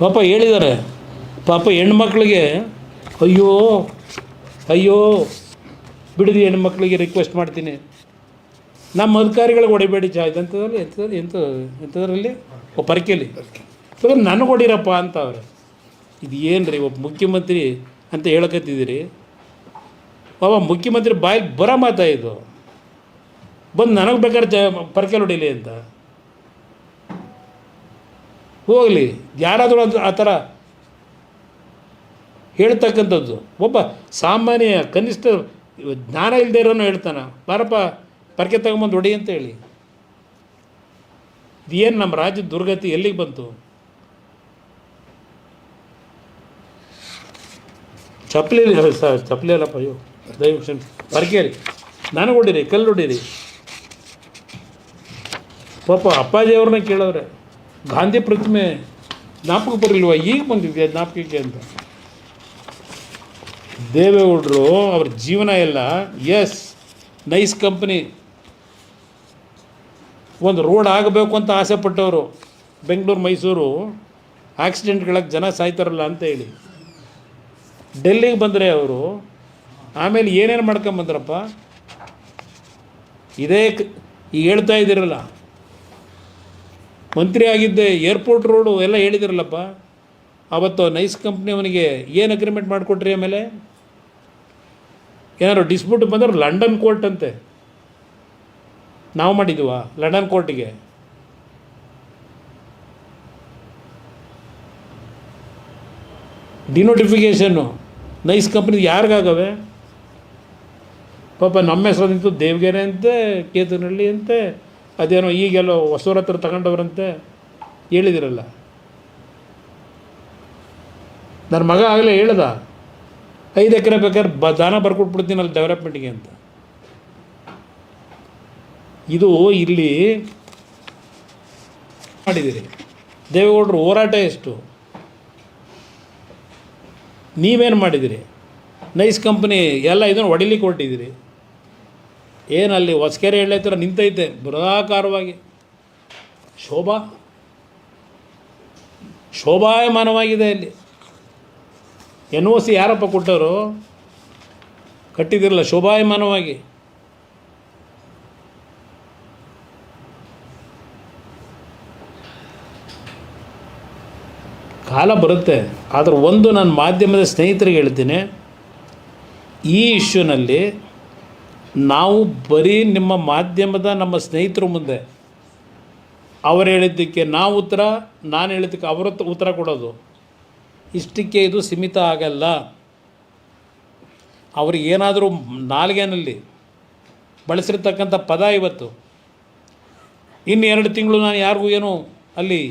ಪಾಪ ಹೇಳಿದ್ದಾರೆ. ಪಾಪ ಹೆಣ್ಮಕ್ಳಿಗೆ ಅಯ್ಯೋ ಅಯ್ಯೋ ಬಿಡದಿ ಹೆಣ್ಮಕ್ಳಿಗೆ ರಿಕ್ವೆಸ್ಟ್ ಮಾಡ್ತೀನಿ, ನಮ್ಮ ಅಧಿಕಾರಿಗಳಿಗೆ ಹೊಡಿಬೇಡಿ ಇದಂಥದ್ರಲ್ಲಿ ಎಂಥದ್ರಲ್ಲಿ ಪರಕೆಯಲ್ಲಿ ನನಗೆ ಹೊಡಿರಪ್ಪ ಅಂತ ಅವ್ರೆ. ಇದು ಏನು ರೀ ಒಬ್ಬ ಮುಖ್ಯಮಂತ್ರಿ ಅಂತ ಹೇಳಕತ್ತಿದ್ದೀರಿ? ಬಾಬಾ ಮುಖ್ಯಮಂತ್ರಿ ಬಾಯಿಗೆ ಬರೋ ಮಾತಾ ಇದು, ಬಂದು ನನಗೆ ಬೇಕಾದ್ರೆ ಪರಕೆಯಲ್ಲಿ ಹೊಡಿಲಿ ಅಂತ. ಹೋಗಲಿ, ಯಾರಾದರೂ ಆ ಥರ ಹೇಳ್ತಕ್ಕಂಥದ್ದು ಒಬ್ಬ ಸಾಮಾನ್ಯ ಕನಿಷ್ಠ ಜ್ಞಾನ ಇಲ್ಲದೆ ಇರೋನು ಹೇಳ್ತಾನೆ, ಬಾರಪ್ಪ ಪರಕೆ ತಗೊಂಬಂದು ಹೊಡಿ ಅಂತ ಹೇಳಿ. ಇದೇನು ನಮ್ಮ ರಾಜ್ಯದ ದುರ್ಗತಿ ಎಲ್ಲಿಗೆ ಬಂತು? ಚಪ್ಪಲಿ ಅಲ್ಲಪ್ಪ, ಅಯ್ಯೋ ದಯವಿಟ್ಟು ಪರಕೆಯಲ್ಲಿ ನನಗೆ ಹೊಡೀರಿ, ಕಲ್ಲು ಹೊಡೀರಿ. ಪಾಪ ಅಪ್ಪಾಜಿಯವ್ರನ್ನ ಕೇಳೋರೆ, ಗಾಂಧಿ ಪ್ರತಿಮೆ ಜ್ಞಾಪಕ ಬರಲಿಲ್ವ, ಈಗ ಬಂದಿದ್ಯಾ ಜ್ಞಾಪಕಕ್ಕೆ ಅಂತ. ದೇವೇಗೌಡರು ಅವ್ರ ಜೀವನ ಎಲ್ಲ ನೈಸ್ ಕಂಪ್ನಿ, ಒಂದು ರೋಡ್ ಆಗಬೇಕು ಅಂತ ಆಸೆ ಪಟ್ಟವರು. ಬೆಂಗಳೂರು ಮೈಸೂರು ಆಕ್ಸಿಡೆಂಟ್ಗಳಿಗೆ ಜನ ಸಾಯ್ತಾರಲ್ಲ ಅಂತ ಹೇಳಿ ಡೆಲ್ಲಿಗೆ ಬಂದರೆ ಅವರು ಆಮೇಲೆ ಏನೇನು ಮಾಡ್ಕೊಂಬಂದ್ರಪ್ಪ. ಇದೇ ಈಗ ಹೇಳ್ತಾ ಇದ್ದೀರಲ್ಲ, ಮಂತ್ರಿ ಆಗಿದ್ದೆ ಏರ್ಪೋರ್ಟ್ ರೋಡು ಎಲ್ಲ ಹೇಳಿದಿರಲ್ಲಪ್ಪ. ಅವತ್ತು ನೈಸ್ ಕಂಪ್ನಿ ಅವನಿಗೆ ಏನು ಅಗ್ರಿಮೆಂಟ್ ಮಾಡಿಕೊಟ್ರಿ? ಆಮೇಲೆ ಏನಾದ್ರು ಡಿಸ್ಪ್ಯೂಟ್ ಬಂದ್ರೆ ಲಂಡನ್ ಕೋರ್ಟ್ ಅಂತೆ. ನಾವು ಮಾಡಿದ್ವ ಲಂಡನ್ ಕೋರ್ಟಿಗೆ? ಡಿನೋಟಿಫಿಕೇಷನ್ನು ನೈಸ್ ಕಂಪ್ನಿದು ಯಾರಿಗಾಗವೆ? ಪಾಪ ನಮ್ಮ ಹೆಸರು ನಿಂತು ದೇವಗೆರೆ ಅಂತೆ, ಕೇತನಹಳ್ಳಿ ಅಂತೆ, ಅದೇನೋ ಈಗೆಲ್ಲೋ ಹೊಸೂರ ಹತ್ರ ತಗೊಂಡವ್ರಂತೆ ಹೇಳಿದಿರಲ್ಲ. ನನ್ನ ಮಗ ಆಗಲೇ ಹೇಳ್ದ, 5 ಎಕರೆ ಬೇಕಾದ್ರೆ ದಾನ ಬರ್ಕೊಟ್ಬಿಡ್ತೀನಿ ಅಲ್ಲಿ ಡೆವಲಪ್ಮೆಂಟ್ಗೆ ಅಂತ. ಇದು ಇಲ್ಲಿ ಮಾಡಿದ್ದೀರಿ. ದೇವೇಗೌಡರು ಹೋರಾಟ ಎಷ್ಟು, ನೀವೇನು ಮಾಡಿದಿರಿ? ನೈಸ್ ಕಂಪ್ನಿ ಎಲ್ಲ ಇದನ್ನು ಹೊಡಿಲಿಕ್ಕೆ ಹೊರಟಿದ್ದೀರಿ. ಏನಲ್ಲಿ ಹೊಸಕೆರೆ ಎಳ್ಳೆ ಥರ ನಿಂತೈತೆ ಬೃಹದಾಕಾರವಾಗಿ, ಶೋಭಾಯಮಾನವಾಗಿದೆ. ಅಲ್ಲಿ NOC ಯಾರಪ್ಪ ಕೊಟ್ಟವರು? ಕಟ್ಟಿದಿರಲ್ಲ ಶೋಭಾಯಮಾನವಾಗಿ. ಕಾಲ ಬರುತ್ತೆ. ಆದರೆ ಒಂದು ನಾನು ಮಾಧ್ಯಮದ ಸ್ನೇಹಿತರಿಗೆ ಹೇಳ್ತೀನಿ, ಈ ಇಶ್ಯೂನಲ್ಲಿ ನಾವು ಬರೀ ನಿಮ್ಮ ಮಾಧ್ಯಮದ ನಮ್ಮ ಸ್ನೇಹಿತರ ಮುಂದೆ ಅವರು ಹೇಳಿದ್ದಕ್ಕೆ ನಾವು ಉತ್ತರ, ನಾನು ಹೇಳಿದ್ದಕ್ಕೆ ಅವರ ಉತ್ತರ ಕೊಡೋದು, ಇಷ್ಟಕ್ಕೆ ಇದು ಸೀಮಿತ ಆಗಲ್ಲ. ಅವ್ರಿಗೆ ಏನಾದರೂ ನಾಲ್ಗೆನಲ್ಲಿ ಬಳಸಿರ್ತಕ್ಕಂಥ ಪದ ಇವತ್ತು, ಇನ್ನು 2 ತಿಂಗಳು ನಾನು ಯಾರಿಗೂ ಏನು ಅಲ್ಲಿ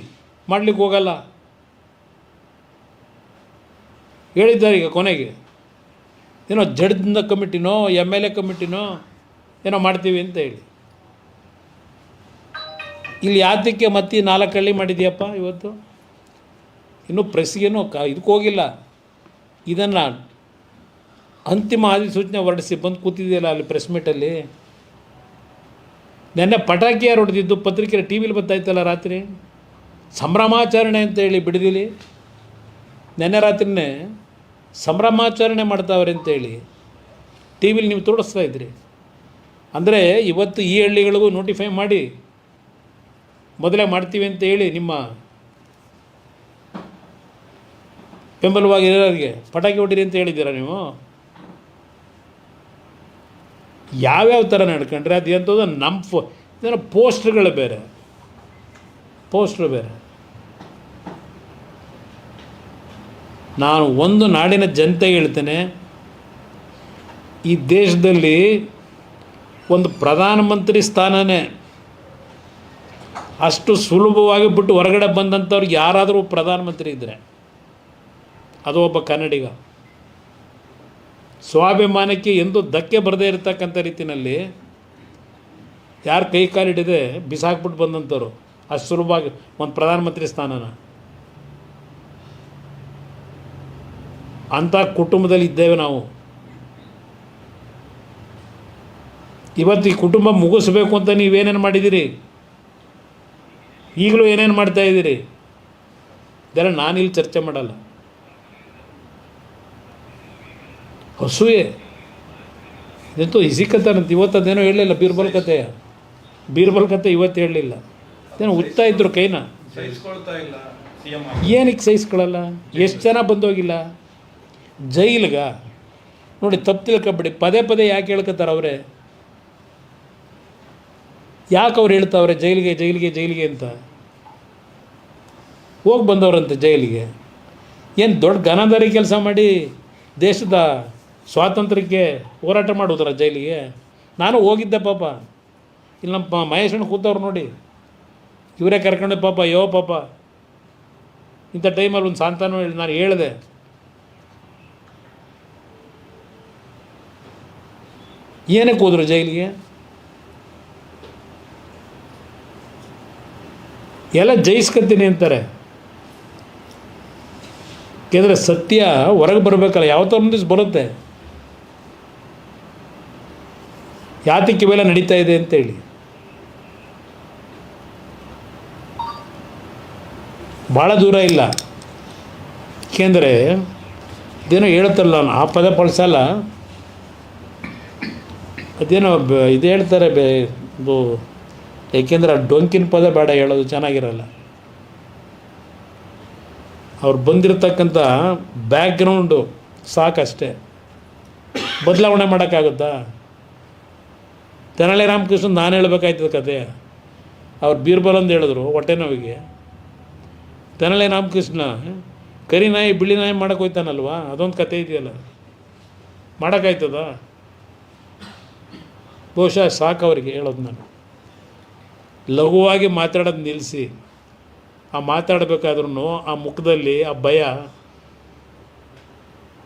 ಮಾಡಲಿಕ್ಕೆ ಹೋಗಲ್ಲ ಹೇಳಿದ್ದಾರೆ. ಈಗ ಕೊನೆಗೆ ಏನೋ ಜಡ್ಜಿಂದ ಕಮಿಟಿನೋ MLA ಕಮಿಟಿನೋ ಏನೋ ಮಾಡ್ತೀವಿ ಅಂತ ಹೇಳಿ, ಇಲ್ಲಿ ಯಾತಕ್ಕೆ ಮತ್ತೆ 4 ಹಳ್ಳಿ ಮಾಡಿದೆಯಪ್ಪ ಇವತ್ತು? ಇನ್ನೂ ಪ್ರೆಸ್ಗೇನು ಇದಕ್ಕೆ ಹೋಗಿಲ್ಲ. ಇದನ್ನು ಅಂತಿಮ ಅಧಿಸೂಚನೆ ಹೊರಡಿಸಿ ಬಂದು ಕೂತಿದೆಯಲ್ಲ ಅಲ್ಲಿ ಪ್ರೆಸ್ ಮೀಟಲ್ಲಿ. ನೆನ್ನೆ ಪಟಾಕಿ ಯಾರು ಹೊಡೆದಿದ್ದು ಪತ್ರಿಕೆ TV ವಿಲಿ ಬರ್ತಾಯಿತ್ತಲ್ಲ ರಾತ್ರಿ, ಸಂಭ್ರಮಾಚರಣೆ ಅಂತ ಹೇಳಿ ಬಿಡದಿಲಿ. ನೆನ್ನೆ ರಾತ್ರಿನೇ ಸಂಭ್ರಮಾಚರಣೆ ಮಾಡ್ತಾವ್ರೆ ಅಂತೇಳಿ TV ವಿಲಿ ನೀವು ತೋರಿಸ್ತಾ ಇದ್ರಿ. ಅಂದರೆ ಇವತ್ತು ಈ ಹಳ್ಳಿಗಳಿಗೂ ನೋಟಿಫೈ ಮಾಡಿ ಮೊದಲೇ ಮಾಡ್ತೀವಿ ಅಂತ ಹೇಳಿ ನಿಮ್ಮ ಬೆಂಬಲವಾಗಿರೋರಿಗೆ ಪಟಾಕಿ ಹೊಡೀರಿ ಅಂತ ಹೇಳಿದ್ದೀರಾ ನೀವು? ಯಾವ್ಯಾವ ಥರ ನಡ್ಕೊಂಡ್ರೆ ಅದು ಎಂಥದ್ದು ನಮ್ಮ ಪೋಸ್ಟ್ರುಗಳು ಬೇರೆ, ಪೋಸ್ಟ್ರು ಬೇರೆ. ನಾನು ಒಂದು ನಾಡಿನ ಜನತೆಗೆ ಹೇಳ್ತೇನೆ, ಈ ದೇಶದಲ್ಲಿ ಒಂದು ಪ್ರಧಾನಮಂತ್ರಿ ಸ್ಥಾನನೇ ಅಷ್ಟು ಸುಲಭವಾಗಿ ಬಿಟ್ಟು ಹೊರಗಡೆ ಬಂದಂಥವ್ರಿಗೆ ಯಾರಾದರೂ ಪ್ರಧಾನಮಂತ್ರಿ ಇದ್ದರೆ ಅದು ಒಬ್ಬ ಕನ್ನಡಿಗ. ಸ್ವಾಭಿಮಾನಕ್ಕೆ ಎಂದೂ ಧಕ್ಕೆ ಬರದೇ ಇರತಕ್ಕಂಥ ರೀತಿಯಲ್ಲಿ ಯಾರು ಕೈ ಕಾಲಿಡದೆ ಬಿಸಾಕ್ಬಿಟ್ಟು ಬಂದಂಥವ್ರು ಅಷ್ಟು ಸುಲಭವಾಗಿ ಒಂದು ಪ್ರಧಾನಮಂತ್ರಿ ಸ್ಥಾನನ. ಅಂಥ ಕುಟುಂಬದಲ್ಲಿ ಇದ್ದೇವೆ ನಾವು. ಇವತ್ತು ಈ ಕುಟುಂಬ ಮುಗಿಸ್ಬೇಕು ಅಂತ ನೀವೇನೇನು ಮಾಡಿದ್ದೀರಿ, ಈಗಲೂ ಏನೇನು ಮಾಡ್ತಾಯಿದ್ದೀರಿ? ಇದೆಲ್ಲ ನಾನಿಲ್ಲಿ ಚರ್ಚೆ ಮಾಡಲ್ಲ. ಹಸುವೆ ಇದಂತೂ ಇಸಿ ಕಥೆನಂತ. ಇವತ್ತದೇನೋ ಹೇಳಲಿಲ್ಲ ಬೀರ್ಬಲ್ ಕತೆ ಇವತ್ತು ಹೇಳಲಿಲ್ಲ. ಏನೋ ಉತ್ತಾ ಇದ್ರು ಕೈನ. ಏನಕ್ಕೆ ಸಹಿಸ್ಕೊಳ್ಳಲ್ಲ? ಎಷ್ಟು ಜನ ಬಂದೋಗಿಲ್ಲ ಜೈಲ್ಗ ನೋಡಿ. ತಪ್ಪು ತಿಳ್ಕೊಬೇಡಿ, ಪದೇ ಪದೇ ಯಾಕೆ ಹೇಳ್ಕೊತಾರೆ ಅವರೇ? ಯಾಕೆ ಅವ್ರು ಹೇಳ್ತಾವ್ರೆ ಜೈಲಿಗೆ ಜೈಲಿಗೆ ಜೈಲಿಗೆ ಅಂತ? ಹೋಗಿ ಬಂದವ್ರಂತೆ ಜೈಲಿಗೆ. ಏನು ದೊಡ್ಡ ಗನಾಧಾರಿ ಕೆಲಸ ಮಾಡಿ ದೇಶದ ಸ್ವಾತಂತ್ರ್ಯಕ್ಕೆ ಹೋರಾಟ ಮಾಡೋದ್ರ ಜೈಲಿಗೆ? ನಾನು ಹೋಗಿದ್ದೆ ಪಾಪ. ಇಲ್ಲಿ ನಮ್ಮ ಮಹೇಶಣ್ಣ ಕೂತವ್ರು ನೋಡಿ, ಇವರೇ ಕರ್ಕೊಂಡೆ ಪಾಪ. ಪಾಪ ಇಂಥ ಟೈಮಲ್ಲಿ ಒಂದು ಸಾಂತಾನು ಹೇಳಿ ನಾನು ಹೇಳಿದೆ, ಏನಕ್ಕೆ ಹೋದ್ರು ಜೈಲಿಗೆ? ಎಲ್ಲ ಜಯಿಸ್ಕೊತೀನಿ ಅಂತಾರೆ. ಯಾಕೆಂದರೆ ಸತ್ಯ ಹೊರಗೆ ಬರಬೇಕಲ್ಲ, ಯಾವತ್ತೋ ಒಂದು ದಿವಸ ಬರುತ್ತೆ. ಯಾತಕ್ಕೆ ಇವೆಲ್ಲ ನಡೀತಾ ಇದೆ ಅಂತೇಳಿ ಭಾಳ ದೂರ ಇಲ್ಲ. ಏಕೆಂದರೆ ಇದೇನೋ ಹೇಳ್ತಾರಲ್ಲ, ನಾನು ಆ ಪದ ಬಳಸಲ್ಲ, ಅದೇನೋ ಇದು ಹೇಳ್ತಾರೆ ಏಕೆಂದರೆ ಆ ಡೊಂಕಿನ ಪದ ಬೇಡ ಹೇಳೋದು, ಚೆನ್ನಾಗಿರಲ್ಲ. ಅವ್ರು ಬಂದಿರತಕ್ಕಂಥ ಬ್ಯಾಕ್ಗ್ರೌಂಡು ಸಾಕಷ್ಟೇ, ಬದಲಾವಣೆ ಮಾಡೋಕ್ಕಾಗುತ್ತಾ? ತೆನಾಲಿ ರಾಮಕೃಷ್ಣ ನಾನು ಹೇಳ್ಬೇಕಾಯ್ತದ ಕತೆ. ಅವ್ರು ಬೀರ್ಬಲ್ ಅಂತ ಹೇಳಿದ್ರು ಹೊಟ್ಟೆ ನೋವಿಗೆ. ತೆನಾಲಿ ರಾಮಕೃಷ್ಣ ಕರಿ ನಾಯಿ ಬಿಳಿ ನಾಯಿ ಮಾಡೋಕೆ ಹೋಯ್ತಾನಲ್ವ, ಅದೊಂದು ಕತೆ ಇದೆಯಲ್ಲ, ಮಾಡೋಕ್ಕಾಯ್ತದ? ಬಹುಶಃ ಸಾಕು ಅವರಿಗೆ ಹೇಳೋದು. ನಾನು ಲಘುವಾಗಿ ಮಾತಾಡೋದು ನಿಲ್ಲಿಸಿ, ಆ ಮಾತಾಡಬೇಕಾದ್ರೂ ಆ ಮುಖದಲ್ಲಿ ಆ ಭಯ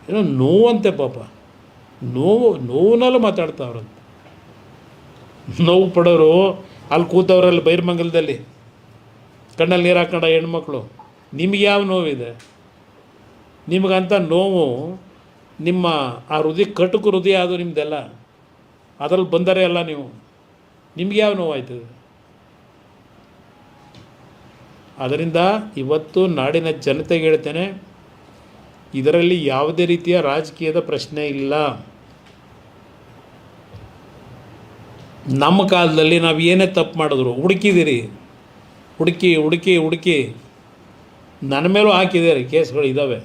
ಏನೋ ನೋವಂತೆ ಪಾಪ. ನೋವಿನಲ್ಲೂ ಮಾತಾಡ್ತಾವ್ರಂತೆ. ನೋವು ಪಡೋರು ಅಲ್ಲಿ ಕೂತವ್ರಲ್ಲಿ ಬೈರ್ಮಂಗಲದಲ್ಲಿ ಕಣ್ಣಲ್ಲಿ ನೀರು ಹಾಕೊಂಡ ಹೆಣ್ಮಕ್ಳು. ನಿಮಗೆ ಯಾವ ನೋವಿದೆ? ನಿಮಗಂಥ ನೋವು ನಿಮ್ಮ ಆ ಹೃದಯ ಕಟುಕು ಹೃದಯ ಅದು ನಿಮ್ಮದೆಲ್ಲ, ಅದರಲ್ಲಿ ಬಂದರೆ ಅಲ್ಲ ನೀವು. ನಿಮ್ಗೆ ಯಾವ ನೋವಾಯ್ತದೆ? ಅದರಿಂದ ಇವತ್ತು ನಾಡಿನ ಜನತೆಗೆ ಹೇಳ್ತೇನೆ, ಇದರಲ್ಲಿ ಯಾವುದೇ ರೀತಿಯ ರಾಜಕೀಯದ ಪ್ರಶ್ನೆ ಇಲ್ಲ. ನಮ್ಮ ಕಾಲದಲ್ಲಿ ನಾವು ಏನೇ ತಪ್ಪು ಮಾಡಿದ್ರು ಹುಡುಕಿದ್ದೀರಿ, ಹುಡುಕಿ ನನ್ನ ಮೇಲೂ ಹಾಕಿದ್ದೀರಿ ಕೇಸ್ಗಳು ಇದ್ದಾವೆ.